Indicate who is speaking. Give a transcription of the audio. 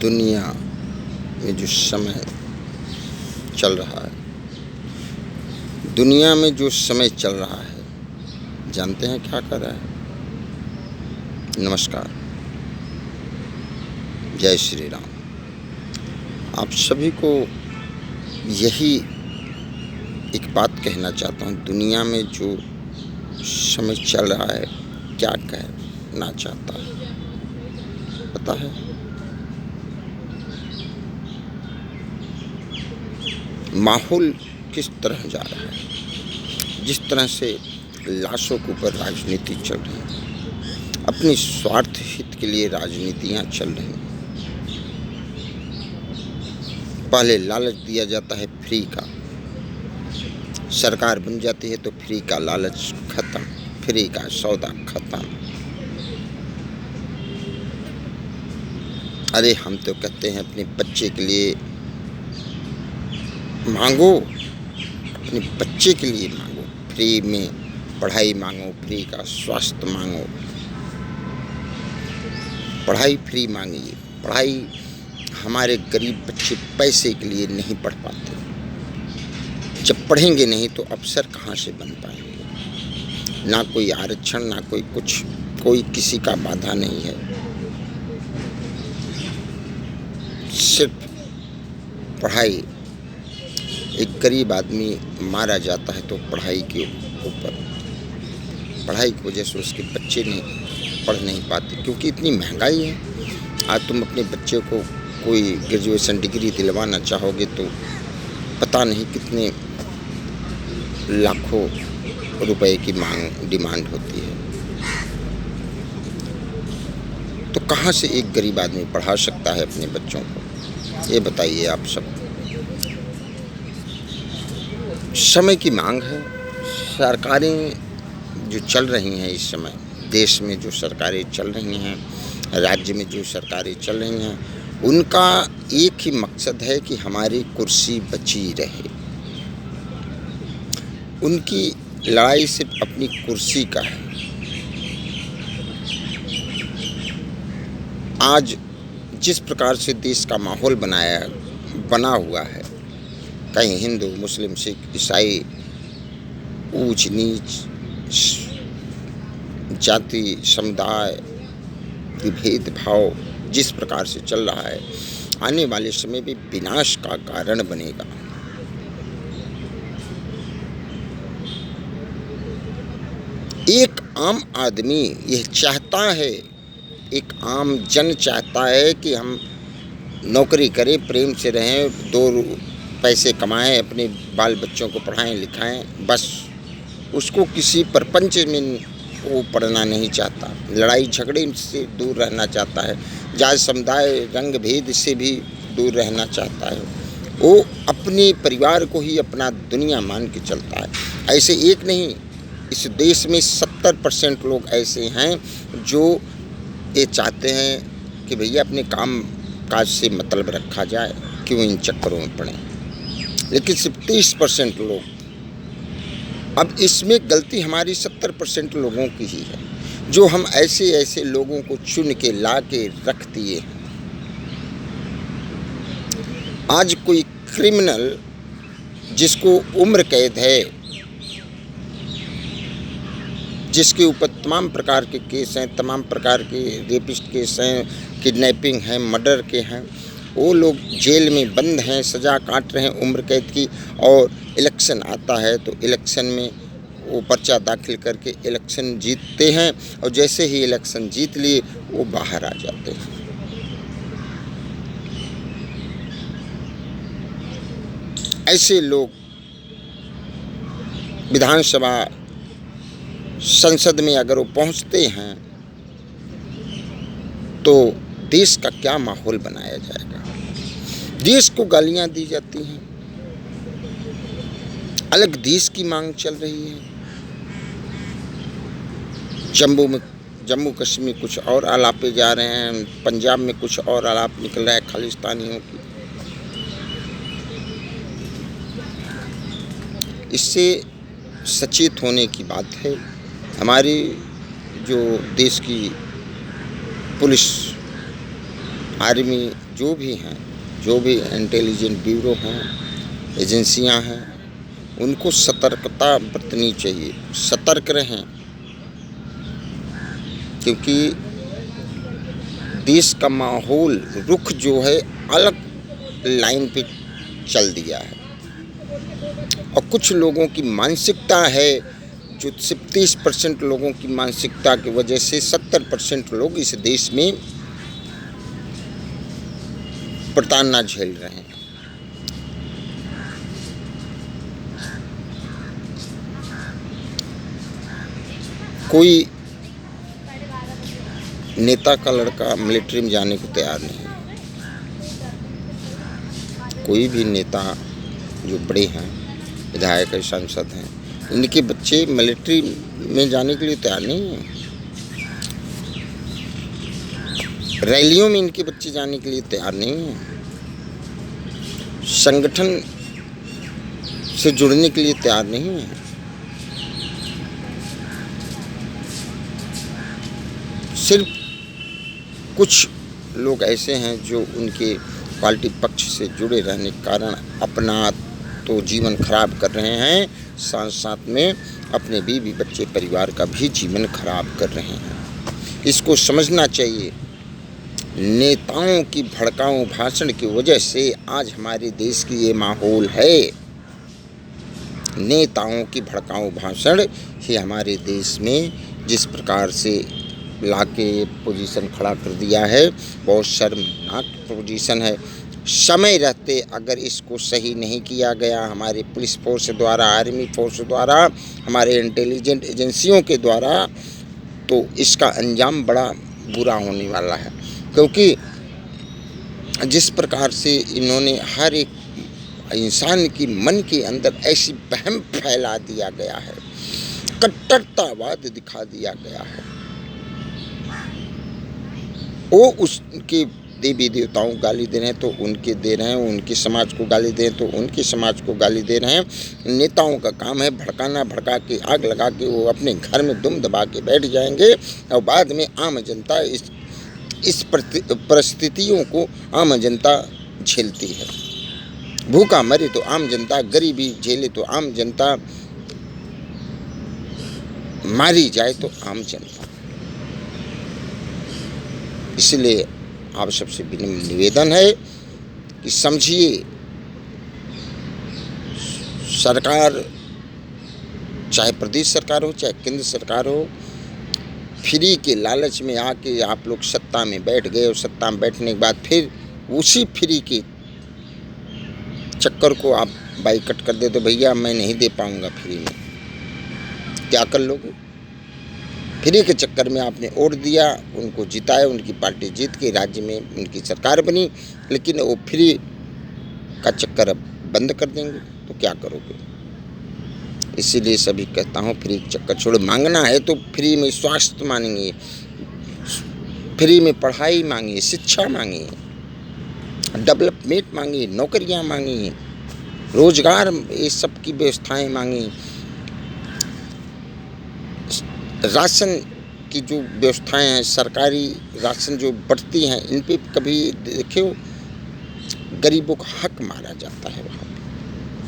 Speaker 1: दुनिया में जो समय चल रहा है, दुनिया में जो समय चल रहा है, जानते हैं क्या कर रहा है? नमस्कार, जय श्री राम। आप सभी को यही एक बात कहना चाहता हूँ, दुनिया में जो समय चल रहा है, क्या कहना चाहता है पता है? माहौल किस तरह जा रहा है, जिस तरह से लाशों के ऊपर राजनीति चल रही है, अपनी स्वार्थ हित के लिए राजनीतियाँ चल रही हैं। पहले लालच दिया जाता है फ्री का, सरकार बन जाती है तो फ्री का लालच खत्म, फ्री का सौदा खत्म। अरे हम तो कहते हैं अपने बच्चे के लिए मांगो, अपने बच्चे के लिए मांगो, फ्री में पढ़ाई मांगो, फ्री का स्वास्थ्य मांगो, पढ़ाई फ्री मांगिए। पढ़ाई हमारे गरीब बच्चे पैसे के लिए नहीं पढ़ पाते, जब पढ़ेंगे नहीं तो अफसर कहाँ से बन पाएंगे? ना कोई आरक्षण, ना कोई कुछ, कोई किसी का बाधा नहीं है। सिर्फ पढ़ाई, एक गरीब आदमी मारा जाता है तो पढ़ाई के ऊपर, पढ़ाई की वजह से उसके बच्चे नहीं पढ़ नहीं पाते, क्योंकि इतनी महंगाई है। आज तुम अपने बच्चे को कोई ग्रेजुएशन डिग्री दिलवाना चाहोगे तो पता नहीं कितने लाखों रुपए की डिमांड होती है। तो कहाँ से एक गरीब आदमी पढ़ा सकता है अपने बच्चों को? ये बताइए आप सब। समय की मांग है। सरकारें जो चल रही हैं इस समय, देश में जो सरकारें चल रही हैं, राज्य में जो सरकारें चल रही हैं, उनका एक ही मकसद है कि हमारी कुर्सी बची रहे। उनकी लड़ाई सिर्फ अपनी कुर्सी का है। आज जिस प्रकार से देश का माहौल बना हुआ है, कहीं हिंदू, मुस्लिम, सिख, ईसाई, ऊंच नीच, जाति, समुदाय, भेदभाव जिस प्रकार से चल रहा है, आने वाले समय में विनाश का कारण बनेगा। एक आम आदमी यह चाहता है, एक आम जन चाहता है कि हम नौकरी करें, प्रेम से रहें, दो पैसे कमाएं, अपने बाल बच्चों को पढ़ाएं लिखाएं, बस। उसको किसी परपंच में वो पढ़ना नहीं चाहता, लड़ाई झगड़े से दूर रहना चाहता है, जाति समुदाय रंग भेद से भी दूर रहना चाहता है। वो अपने परिवार को ही अपना दुनिया मान के चलता है। ऐसे एक नहीं, इस देश में 70% लोग ऐसे हैं जो ये चाहते हैं कि भैया अपने काम काज से मतलब रखा जाए, क्यों इन चक्करों में पड़े। लेकिन सिर्फ 30% लोग, अब इसमें गलती हमारी 70% लोगों की ही है, जो हम ऐसे लोगों को चुन के ला के रख दिए हैं। आज कोई क्रिमिनल जिसको उम्र कैद है, जिसके ऊपर तमाम प्रकार के केस हैं, तमाम प्रकार के रेपिस्ट केस हैं, किडनैपिंग हैं, मर्डर के हैं, वो लोग जेल में बंद हैं, सज़ा काट रहे हैं उम्र कैद की, और इलेक्शन आता है तो इलेक्शन में वो पर्चा दाखिल करके इलेक्शन जीतते हैं, और जैसे ही इलेक्शन जीत लिए वो बाहर आ जाते हैं। ऐसे लोग विधानसभा, संसद में अगर वो पहुंचते हैं तो देश का क्या माहौल बनाया जाएगा? देश को गालियां दी जाती हैं, अलग देश की मांग चल रही है। जम्मू कश्मीर कुछ और आलापे जा रहे हैं, पंजाब में कुछ और आलाप निकल रहा है खालिस्तानियों की। इससे सचेत होने की बात है। हमारी जो देश की पुलिस, आर्मी, जो भी हैं, जो भी इंटेलिजेंट ब्यूरो हैं, एजेंसियां हैं, उनको सतर्कता बरतनी चाहिए, सतर्क रहें, क्योंकि देश का माहौल रुख जो है अलग लाइन पे चल दिया है। और कुछ लोगों की मानसिकता है जो सिर्फ 30% लोगों की मानसिकता की वजह से 70% लोग इस देश में प्रताड़ना झेल रहे हैं। कोई नेता का लड़का मिलिट्री में जाने को तैयार नहीं है। कोई भी नेता जो बड़े हैं, विधायक है, सांसद हैं, इनके बच्चे मिलिट्री में जाने के लिए तैयार नहीं हैं। रैलियों में इनके बच्चे जाने के लिए तैयार नहीं हैं। संगठन से जुड़ने के लिए तैयार नहीं हैं। सिर्फ कुछ लोग ऐसे हैं जो उनके पार्टी पक्ष से जुड़े रहने के कारण अपना तो जीवन खराब कर रहे हैं, साथ साथ में अपने बीवी बच्चे परिवार का भी जीवन खराब कर रहे हैं। इसको समझना चाहिए। नेताओं की भड़काऊ भाषण की वजह से आज हमारे देश की ये माहौल है। नेताओं की भड़काऊ भाषण ही हमारे देश में जिस प्रकार से लाके पोजीशन खड़ा कर दिया है, बहुत शर्मनाक पोजीशन है। समय रहते अगर इसको सही नहीं किया गया हमारे पुलिस फोर्स द्वारा, आर्मी फोर्स द्वारा, हमारे इंटेलिजेंट एजेंसियों के द्वारा, तो इसका अंजाम बड़ा बुरा होने वाला है। क्योंकि जिस प्रकार से इन्होंने हर एक इंसान की मन के अंदर ऐसी वहम फैला दिया गया है, कट्टरतावाद दिखा दिया गया है। वो उसके देवी देवताओं को गाली दे रहे हैं तो उनके दे रहे हैं, उनके समाज को गाली दे रहे हैं तो उनके समाज को गाली दे रहे हैं। नेताओं का काम है भड़काना, भड़का के आग लगा के वो अपने घर में दुम दबा के बैठ जाएंगे और बाद में आम जनता इस परिस्थितियों को आम जनता झेलती है। भूखा मरे तो आम जनता, गरीबी झेले तो आम जनता, मारी जाए तो आम जनता। इसलिए आप सबसे विनम्र निवेदन है कि समझिए, सरकार चाहे प्रदेश सरकार हो चाहे केंद्र सरकार हो, फ्री के लालच में आके आप लोग सत्ता में बैठ गए और सत्ता में बैठने के बाद फिर उसी फ्री के चक्कर को आप बाइकआउट कर दे तो भैया मैं नहीं दे पाऊंगा फ्री में, क्या कर लोगे? फ्री के चक्कर में आपने वोट दिया, उनको जिताया, उनकी पार्टी जीत के राज्य में उनकी सरकार बनी, लेकिन वो फ्री का चक्कर अब बंद कर देंगे तो क्या करोगे? इसीलिए सभी कहता हूँ फ्री का चक्कर छोड़ो। मांगना है तो फ्री में स्वास्थ्य मांगिए, फ्री में पढ़ाई मांगिए, शिक्षा मांगिए, डेवलपमेंट मांगिए, नौकरियाँ मांगिए, रोजगार, ये सब की व्यवस्थाएँ मांगिए। राशन की जो व्यवस्थाएं हैं, सरकारी राशन जो बढ़ती हैं, इन पे कभी देखो गरीबों का हक मारा जाता है वहाँ।